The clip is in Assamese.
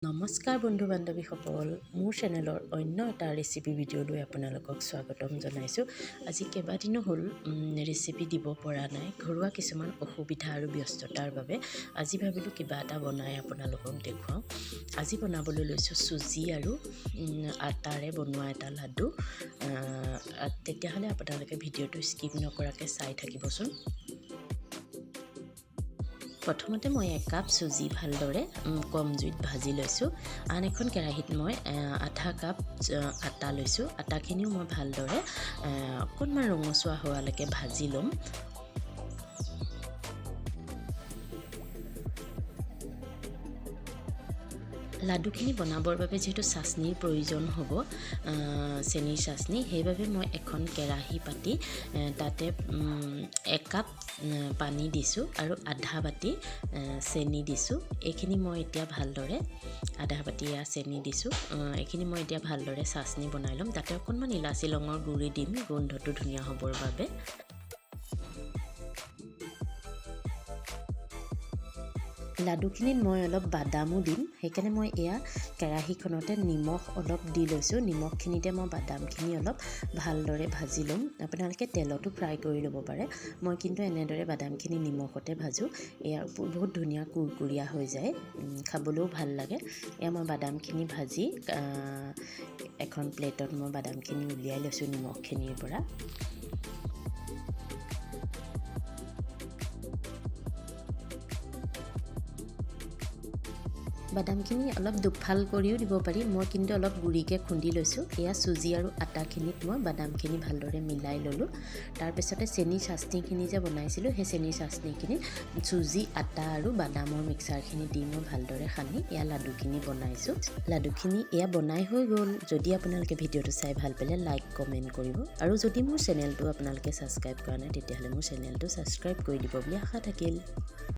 নমস্কাৰ বন্ধু বান্ধৱীসকল, মোৰ চেনেলৰ অন্য এটা ৰেচিপি ভিডিঅ'লৈ আপোনালোকক স্বাগতম জনাইছোঁ। আজি কেইবাদিনো হ'ল ৰেচিপি দিব পৰা নাই, ঘৰুৱা কিছুমান অসুবিধা আৰু ব্যস্ততাৰ বাবে। আজি ভাবিলোঁ কিবা এটা বনাই আপোনালোকক দেখুৱাওঁ। আজি বনাবলৈ লৈছোঁ চুজি আৰু আটাৰে বনোৱা এটা লাডু। তেতিয়াহ'লে আপোনালোকে ভিডিঅ'টো স্কিপ নকৰাকৈ চাই থাকিবচোন। প্ৰথমতে মই 1 কাপ চুজি ভালদৰে কম জুইত ভাজি লৈছোঁ। আন এখন কেৰাহীত মই আধা কাপ আটা লৈছোঁ। আটাখিনিও মই ভালদৰে অকণমান ৰঙচুৱা হোৱালৈকে ভাজি ল'ম। লাডুখিনি বনাবৰ বাবে যিহেতু চাচনিৰ প্ৰয়োজন হ'ব, চেনিৰ চাচনি, সেইবাবে মই এখন কেৰাহী পাতি তাতে 1 কাপ পানী দিছোঁ আৰু আধা বাতি চেনি দিছোঁ। এইখিনি মই এতিয়া ভালদৰে আধা বাতি চেনি দিছোঁ। এইখিনি মই এতিয়া ভালদৰে চাচনি বনাই ল'ম। তাতে অকণমান ইলাচি লঙৰ গুড়ি দিম গোন্ধটো ধুনীয়া হ'বৰ বাবে। লাডুখিনিত মই অলপ বাদামো দিম, সেইকাৰণে মই এয়া কেৰাহীখনতে নিমখ অলপ দি লৈছোঁ। নিমখখিনিতে মই বাদামখিনি অলপ ভালদৰে ভাজি ল'ম। আপোনালোকে তেলতো ফ্ৰাই কৰি ল'ব পাৰে, মই কিন্তু এনেদৰে বাদামখিনি নিমখতে ভাজোঁ। এয়া বহুত ধুনীয়া কুৰকুৰীয়া হৈ যায়, খাবলৈও ভাল লাগে। এয়া মই বাদামখিনি ভাজি এখন প্লেটত মই বাদামখিনি উলিয়াই লৈছোঁ নিমখখিনিৰ পৰা। বাদামখিনি অলপ দুফাল কৰিও দিব পাৰি, মই কিন্তু অলপ গুড়িকৈ খুন্দি লৈছোঁ। এয়া চুজি আৰু আটাখিনিত মই বাদামখিনি ভালদৰে মিলাই ল'লোঁ। তাৰপিছতে চেনিৰ চাচনিখিনি যে বনাইছিলোঁ, সেই চেনিৰ চাচনিখিনিত চুজি, আটা আৰু বাদামৰ মিক্সাৰখিনি দি মই ভালদৰে সানি এয়া লাডুখিনি বনাইছোঁ। লাডুখিনি এয়া বনাই হৈ গ'ল। যদি আপোনালোকে ভিডিঅ'টো চাই ভাল পালে লাইক কমেণ্ট কৰিব, আৰু যদি মোৰ চেনেলটো আপোনালোকে ছাবস্ক্ৰাইব কৰা নাই তেতিয়াহ'লে মোৰ চেনেলটো ছাবস্ক্ৰাইব কৰি দিব বুলি আশা থাকিল।